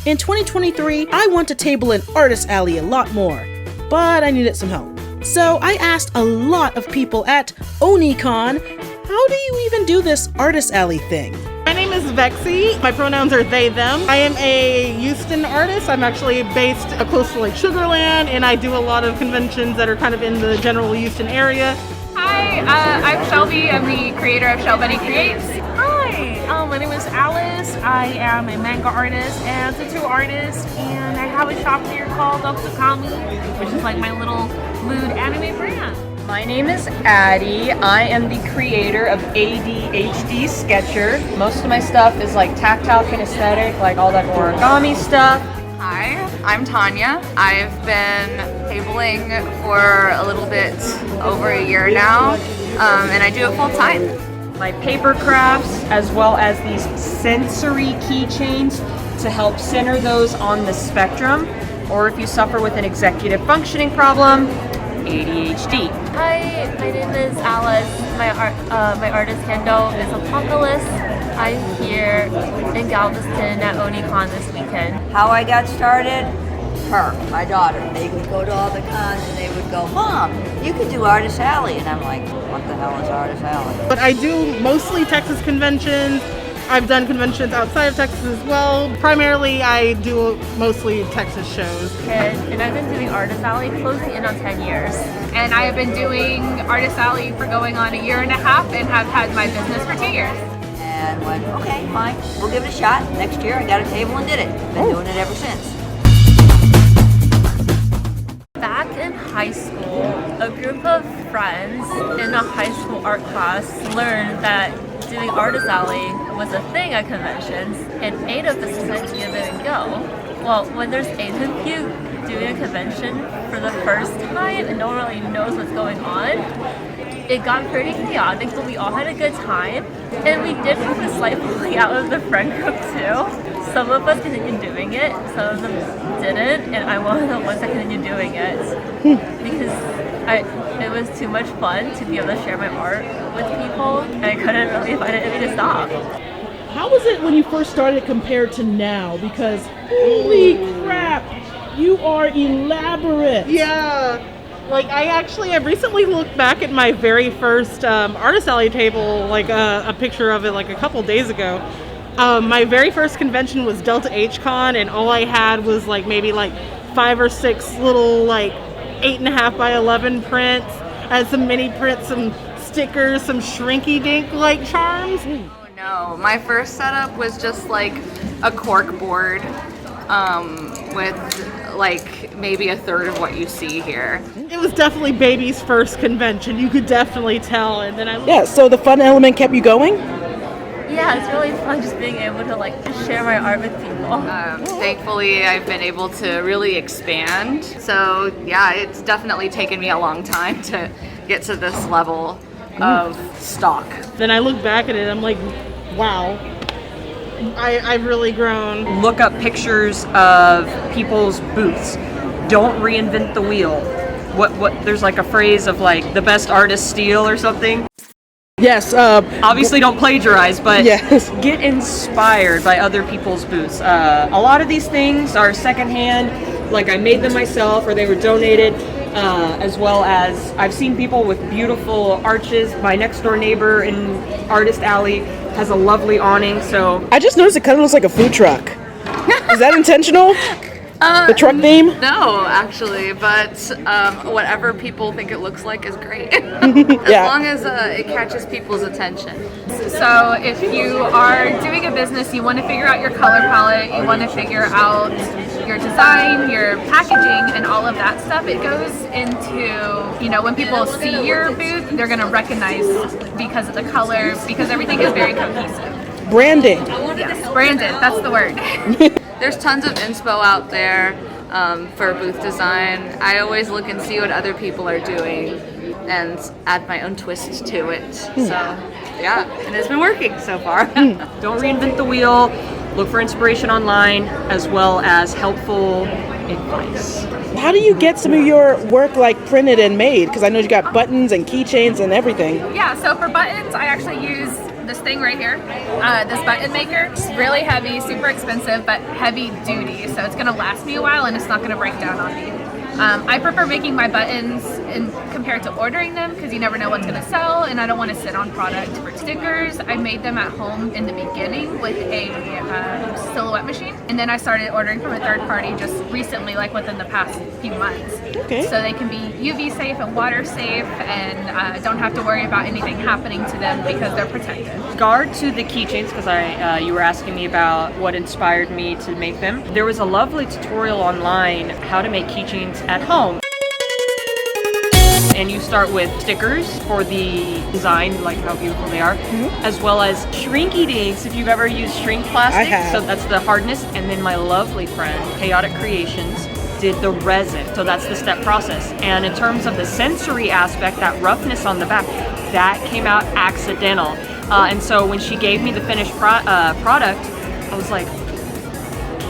In 2023, I want to table in Artist Alley a lot more, but I needed some help. So I asked a lot of people at OniCon, how do you even do this Artist Alley thing? My name is Vexy. My pronouns are they, them. I am a Houston artist. I'm actually based close to Sugar Land, and I do a lot of conventions that are kind of in the general Houston area. Hi, I'm Shelby. I'm the creator of Shelby Creates. Hi, my name is Alice. I am a manga artist and tattoo artist, and I have a shop here called Oktakami, which is like my little mood anime brand. My name is Addie. I am the creator of ADHD Sketcher. Most of my stuff is like tactile kinesthetic, like all that origami stuff. Hi, I'm Tanya. I've been tabling for a little bit over a year now, and I do it full time. My paper crafts, as well as these sensory keychains to help center those on the spectrum, or if you suffer with an executive functioning problem, ADHD. Hi, my name is Alice. My artist handle is Apocalypse. I'm here in Galveston at OniCon this weekend. How I got started? Her, my daughter. They would go to all the cons and they would go, Mom, you could do Artist Alley. And I'm like, what the hell is Artist Alley? But I do mostly Texas conventions. I've done conventions outside of Texas as well. Primarily, I do mostly Texas shows. And I've been doing Artist Alley closing in on 10 years. And I have been doing Artist Alley for going on a year and a half and have had my business for 2 years. And went, okay, fine, we'll give it a shot. Next year I got a table and did it. Been doing it ever since. Back in high school, a group of friends in a high school art class learned that doing Artist Alley was a thing at conventions, and 8 of us decided to give it a go. Well, when there's 8 of you doing a convention for the first time and no one really knows what's going on, it got pretty chaotic, but we all had a good time. And we did move a slight bully out of the friend group too. Some of us continued doing it, some of them didn't, and I'm one of the ones that continued doing it. Because it was too much fun to be able to share my art with people, and I couldn't really find anything to stop. How was it when you first started compared to now? Because holy crap, you are elaborate. Yeah. Like, I've recently looked back at my very first Artist Alley table, like a picture of it like a couple days ago. My very first convention was Delta H Con, and all I had was like maybe like 5 or 6 little like 8.5 by 11 prints. I had some mini prints, some stickers, some shrinky dink like charms. Oh no, my first setup was just like a cork board with like maybe a third of what you see here. It was definitely baby's first convention. You could definitely tell. And then Yeah, so the fun element kept you going? Yeah, it's really fun just being able to like share my art with people. Thankfully, I've been able to really expand. So yeah, it's definitely taken me a long time to get to this level of stock. Then I look back at it, I'm like, wow, I've really grown. Look up pictures of people's booths. Don't reinvent the wheel. What? There's like a phrase of like the best artists steal or something. Yes. Obviously, don't plagiarize, but yes. Get inspired by other people's booths. A lot of these things are secondhand, like I made them myself or they were donated, as well as I've seen people with beautiful arches. My next door neighbor in Artist Alley has a lovely awning, so... I just noticed it kind of looks like a food truck. Is that intentional? The truck name? No, actually, but whatever people think it looks like is great. Yeah. As long as it catches people's attention. So if you are doing a business, you want to figure out your color palette, you want to figure out your design, your packaging, and all of that stuff. It goes into, you know, when people see your booth, they're going to recognize because of the color, because everything is very cohesive. Branding. Yes, branded, that's the word. There's tons of inspo out there for booth design. I always look and see what other people are doing and add my own twist to it. So, yeah, and it's been working so far. Don't reinvent the wheel. Look for inspiration online as well as helpful advice. How do you get some of your work like printed and made? Because I know you got buttons and keychains and everything. Yeah, so for buttons, I actually use this thing right here, this button maker. It's really heavy, super expensive, but heavy duty. So it's gonna last me a while and it's not gonna break down on me. I prefer making my buttons compared to ordering them because you never know what's going to sell, and I don't want to sit on product. For stickers, I made them at home in the beginning with a silhouette machine, and then I started ordering from a third party just recently, like within the past few months. Okay. So they can be UV safe and water safe, and don't have to worry about anything happening to them because they're protected. Regard to the keychains, because you were asking me about what inspired me to make them. There was a lovely tutorial online how to make keychains at home. And you start with stickers for the design, like how beautiful they are, as well as shrinky dinks, if you've ever used shrink plastic. I have. So that's the hardness. And then my lovely friend, Chaotic Creations, did the resin. So that's the step process. And in terms of the sensory aspect, that roughness on the back, that came out accidental. And so when she gave me the finished product, I was like,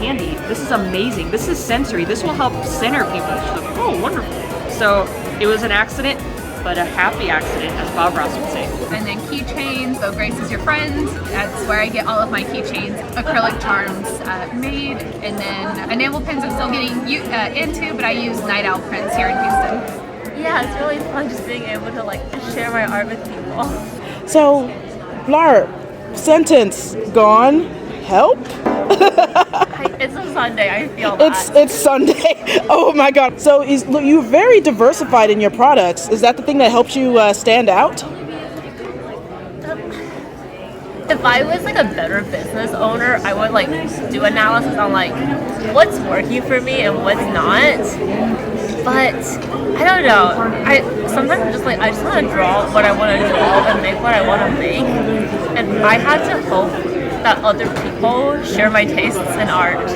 Candy, this is amazing. This is sensory. This will help center people. She's like, oh, wonderful. So it was an accident, but a happy accident, as Bob Ross would say. And then keychains, so Grace is your friend. That's where I get all of my keychains. Acrylic charms made, and then enamel pins I'm still getting into, but I use Night Owl prints here in Houston. Yeah, it's really fun just being able to like share my art with people. So, Lar, sentence gone. Help? It's a Sunday, I feel that. It's Sunday. Oh my God. So you're very diversified in your products. Is that the thing that helps you stand out? If I was like a better business owner, I would like do analysis on like what's working for me and what's not. But I don't know. I sometimes I'm just like I just want to draw what I want to draw and make what I want to make, and I have to hope that other people share my tastes in art.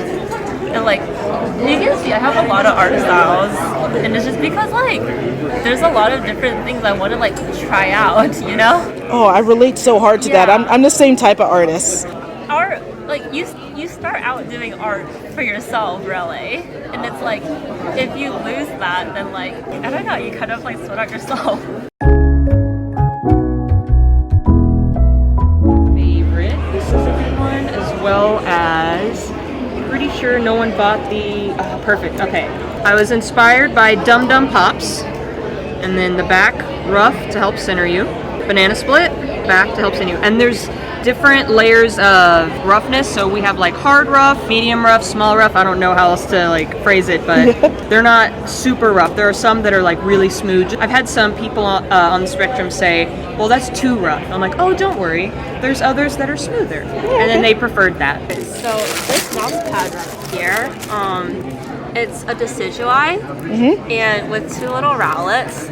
And like you can see, I have a lot of art styles, and it's just because like there's a lot of different things I want to like try out, you know. Oh, I relate so hard to that. I'm the same type of artist. Art, like you start out doing art for yourself, really, and it's like if you lose that, then like I don't know, you kind of like sort out yourself. Favorite, this is a good one, as well as pretty sure no one bought the perfect. Okay, I was inspired by Dum Dum Pops, and then the back rough to help center you, banana split back to help center you, and there's different layers of roughness. So we have like hard rough, medium rough, small rough. I don't know how else to like phrase it, but they're not super rough. There are some that are like really smooth. I've had some people on the spectrum say, well, that's too rough. I'm like, oh, don't worry. There's others that are smoother. And then they preferred that. So this mouse pad right here, it's a Decidueye, and with two little rowlets.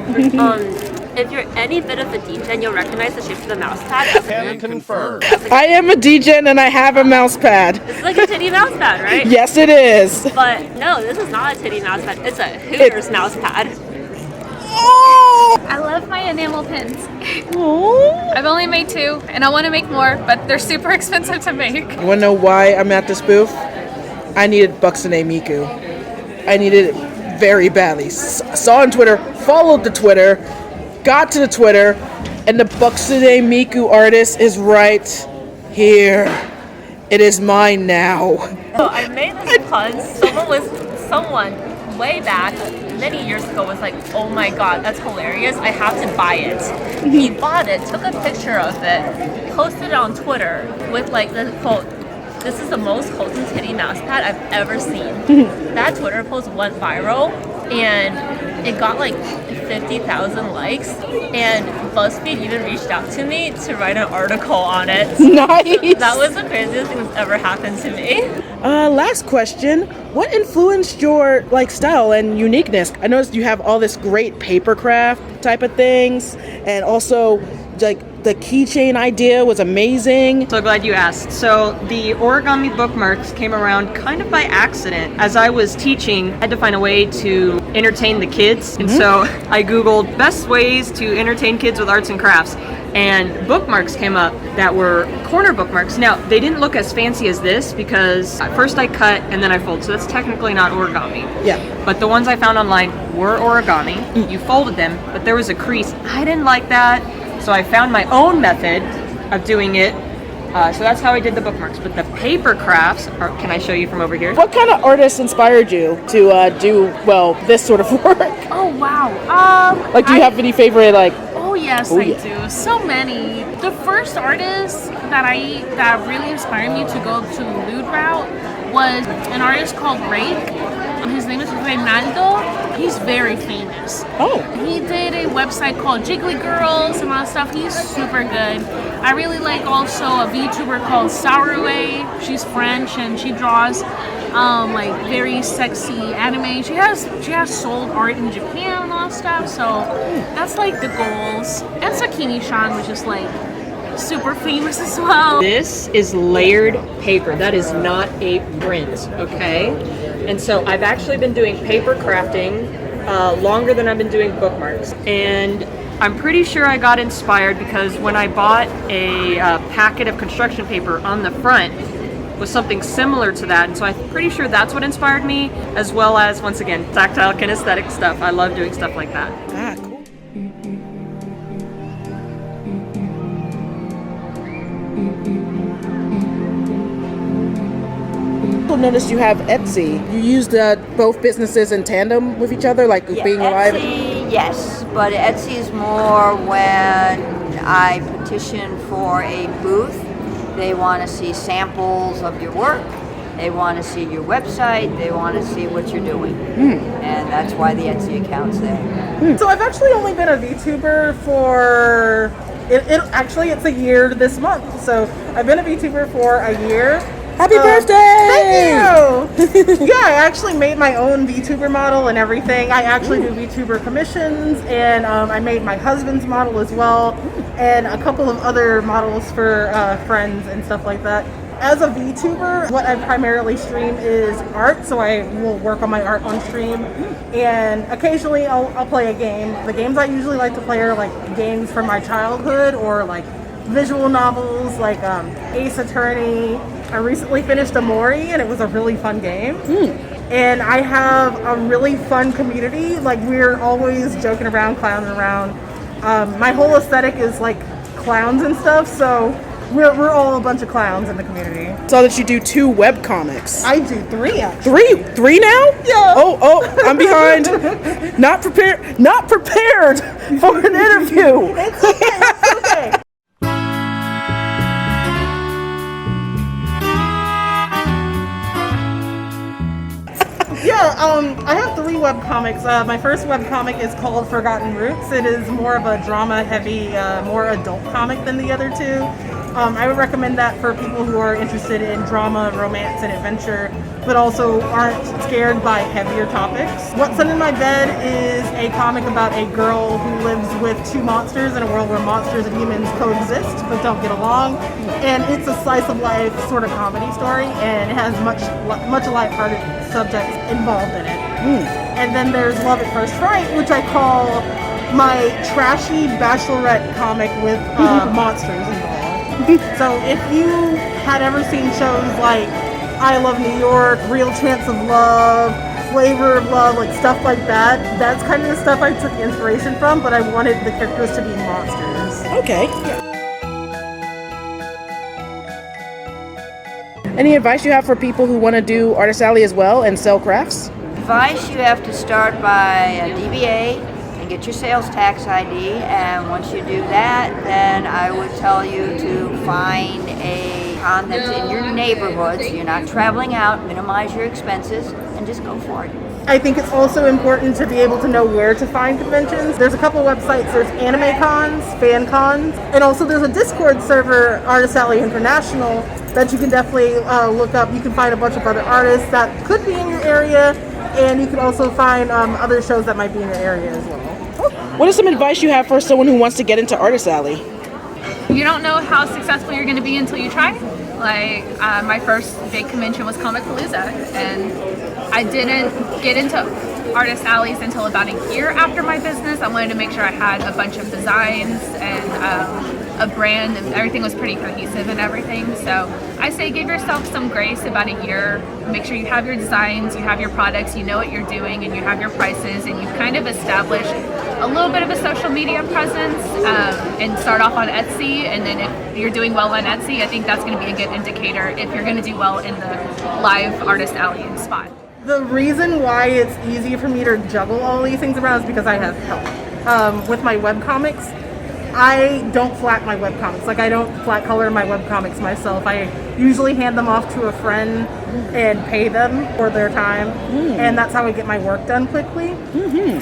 If you're any bit of a DJ, you'll recognize the shape of the mouse pad. Can confirm. I am a DJ and I have a mouse pad. It's like a titty mouse pad, right? Yes, it is. But no, this is not a titty mouse pad. It's a Hooters mouse pad. I love my enamel pins. Oh. I've only made 2, and I want to make more, but they're super expensive to make. You want to know why I'm at this booth? I needed Buxton Miku. I needed it very badly. Saw on Twitter, followed the Twitter, got to the Twitter, and the Buxton Miku artist is right here. It is mine now. So I made this because someone way back many years ago was like, oh my god, that's hilarious, I have to buy it. He bought it, took a picture of it, posted it on Twitter with like the quote, "This is the most wholesome titty mouse pad I've ever seen." That Twitter post went viral, and it got like 50,000 likes, and BuzzFeed even reached out to me to write an article on it. Nice. That was the craziest thing that's ever happened to me. Last question. What influenced your style and uniqueness? I noticed you have all this great papercraft type of things, and also the keychain idea was amazing. So glad you asked. So the origami bookmarks came around kind of by accident. As I was teaching, I had to find a way to entertain the kids. And so I Googled best ways to entertain kids with arts and crafts. And bookmarks came up that were corner bookmarks. Now, they didn't look as fancy as this because at first I cut and then I fold. So that's technically not origami. Yeah. But the ones I found online were origami. You folded them, but there was a crease. I didn't like that. So I found my own method of doing it. So that's how I did the bookmarks. But the paper crafts, can I show you from over here? What kind of artist inspired you to do, well, this sort of work? Oh wow. Like, do you have any favorite, like... Oh yes, Oh, I yeah. do. So many. The first artist that really inspired me to go to the lewd route was an artist called Rake. His name is Reynaldo. He's very famous. Oh. He did a website called Jiggly Girls and all that stuff. He's super good. I really like also a VTuber called Sarue. She's French and she draws like very sexy anime. She has sold art in Japan and all that stuff. So that's like the goals. And Sakini-chan, which is like super famous as well. This is layered paper. That is not a print, okay? And so I've actually been doing paper crafting longer than I've been doing bookmarks. And I'm pretty sure I got inspired because when I bought a packet of construction paper on the front was something similar to that. And so I'm pretty sure that's what inspired me, as well as, once again, tactile kinesthetic stuff. I love doing stuff like that. Ah, cool. Noticed you have Etsy. You used both businesses in tandem with each other, like being live. Etsy, yes, but Etsy is more when I petition for a booth. They want to see samples of your work. They want to see your website. They want to see what you're doing. And that's why the Etsy account's there. So I've actually only been a VTuber for, it's a year this month. So I've been a VTuber for a year. Happy birthday! Thank you! Yeah, I actually made my own VTuber model and everything. I actually do VTuber commissions, and I made my husband's model as well, and a couple of other models for friends and stuff like that. As a VTuber, what I primarily stream is art, so I will work on my art on stream, and occasionally I'll play a game. The games I usually like to play are like games from my childhood or like visual novels like Ace Attorney. I recently finished Amori and it was a really fun game. And I have a really fun community. Like, we're always joking around, clowning around. My whole aesthetic is like clowns and stuff, so we're all a bunch of clowns in the community. Saw that you do 2 webcomics. I do 3 actually. 3 now? Yeah. Oh, I'm behind. Not prepared for an interview. It's okay, it's okay. Yeah, I have 3 webcomics. My first webcomic is called Forgotten Roots. It is more of a drama-heavy, more adult comic than the other 2. I would recommend that for people who are interested in drama, romance, and adventure, but also aren't scared by heavier topics. What's Under My Bed is a comic about a girl who lives with 2 monsters in a world where monsters and humans coexist but don't get along. And it's a slice of life sort of comedy story, and it has much lighthearted subjects involved in it. And then there's Love at First Fright, which I call my trashy bachelorette comic with monsters involved. So if you had ever seen shows like I Love New York, Real Chance of Love, Flavor of Love, like stuff like that, that's kind of the stuff I took inspiration from, but I wanted the characters to be monsters. Okay. Any advice you have for people who want to do Artist Alley as well and sell crafts? Advice: you have to start by a DBA and get your sales tax ID, and once you do that, then I would tell you to find a con that's in your neighborhood so you're not traveling out, minimize your expenses, and just go for it. I think it's also important to be able to know where to find conventions. There's a couple websites. There's anime cons, fan cons, and also there's a Discord server, Artist Alley International, that you can definitely look up. You can find a bunch of other artists that could be in your area, and you can also find other shows that might be in your area as well. What is some advice you have for someone who wants to get into Artist Alley? You don't know how successful you're going to be until you try. Like, my first big convention was Comicpalooza, and I didn't get into Artist Alleys until about a year after my business. I wanted to make sure I had a bunch of designs and a brand, and everything was pretty cohesive and everything. So I say give yourself some grace, about a year. Make sure you have your designs, you have your products, you know what you're doing, and you have your prices, and you've kind of established a little bit of a social media presence, and start off on Etsy. And then if you're doing well on Etsy, I think that's going to be a good indicator if you're going to do well in the live Artist Alley spot. The reason why it's easy for me to juggle all these things around is because I have help. With my webcomics, I don't flat my webcomics. Like, I don't flat color my webcomics myself. I usually hand them off to a friend and pay them for their time. And that's how I get my work done quickly.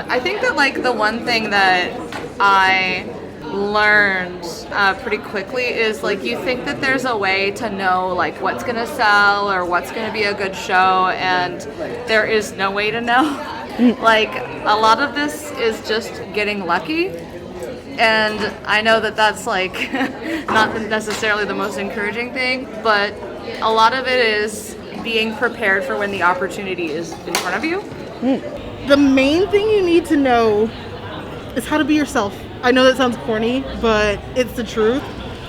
I think that like the one thing that I learned pretty quickly is like you think that there's a way to know like what's gonna sell or what's gonna be a good show, and there is no way to know. Like a lot of this is just getting lucky, and I know that that's like not necessarily the most encouraging thing, but a lot of it is being prepared for when the opportunity is in front of you. The main thing you need to know is how to be yourself. I know that sounds corny, but it's the truth.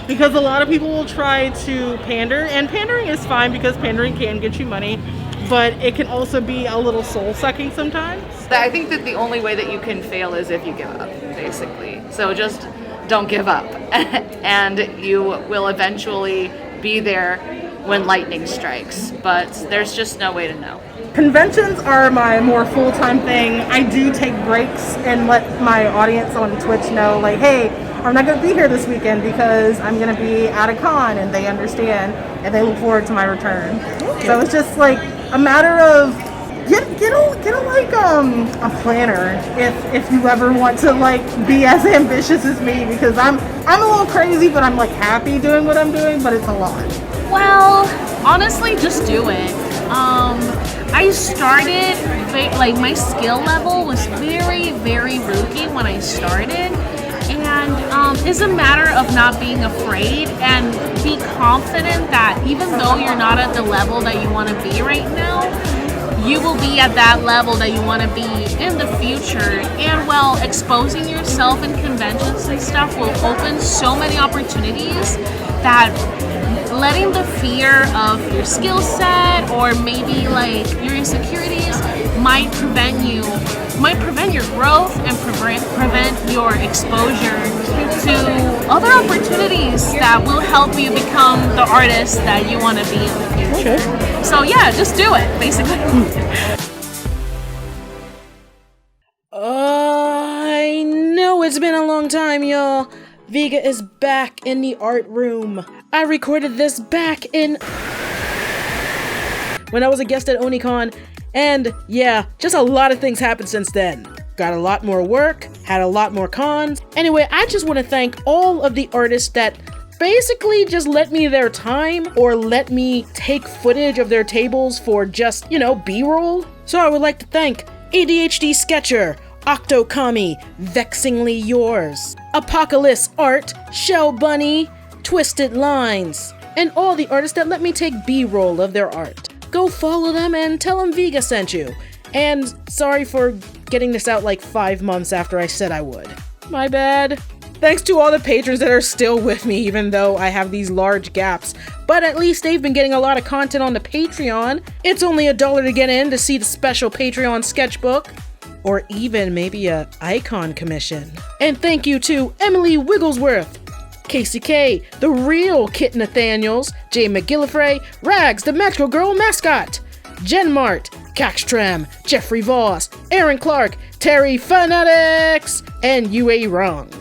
Because a lot of people will try to pander, and pandering is fine because pandering can get you money, but it can also be a little soul-sucking sometimes. I think that the only way that you can fail is if you give up, basically. So just don't give up, and you will eventually be there when lightning strikes, but there's just no way to know. Conventions are my more full-time thing. I do take breaks and let my audience on Twitch know, like, hey, I'm not going to be here this weekend because I'm going to be at a con, and they understand, and they look forward to my return. So it's just like a matter of get a planner if you ever want to like be as ambitious as me, because I'm a little crazy, but I'm like happy doing what I'm doing, but it's a lot. Well, honestly, just do it. I started, like, my skill level was very, very rookie when I started, and it's a matter of not being afraid and be confident that even though you're not at the level that you want to be right now, you will be at that level that you want to be in the future. And well, exposing yourself in conventions and stuff will open so many opportunities that letting the fear of your skill set or maybe like your insecurities might prevent your growth and prevent your exposure to other opportunities that will help you become the artist that you want to be in the future. So yeah, just do it, basically. I know it's been a long time, y'all. Viga is back in the art room. I recorded this back in when I was a guest at OniCon, and yeah, just a lot of things happened since then. Got a lot more work, had a lot more cons. Anyway, I just want to thank all of the artists that basically just let me their time or let me take footage of their tables for just, B-roll. So I would like to thank ADHD Sketcher, Octokami, Vexingly Yours, Apocalypse Art, Shell Bunny, Twisted Lines, and all the artists that let me take B-roll of their art. Go follow them and tell them Viga sent you. And sorry for getting this out like 5 months after I said I would. My bad. Thanks to all the patrons that are still with me even though I have these large gaps. But at least they've been getting a lot of content on the Patreon. It's only $1 to get in to see the special Patreon sketchbook. Or even maybe a icon commission. And thank you to Emily Wigglesworth, Casey K, The Real Kit Nathaniels, Jay McGillifrey, Rags, the Metro Girl Mascot, Jen Mart, Caxtram, Jeffrey Voss, Aaron Clark, Terry Fanatics, and Yue Rung.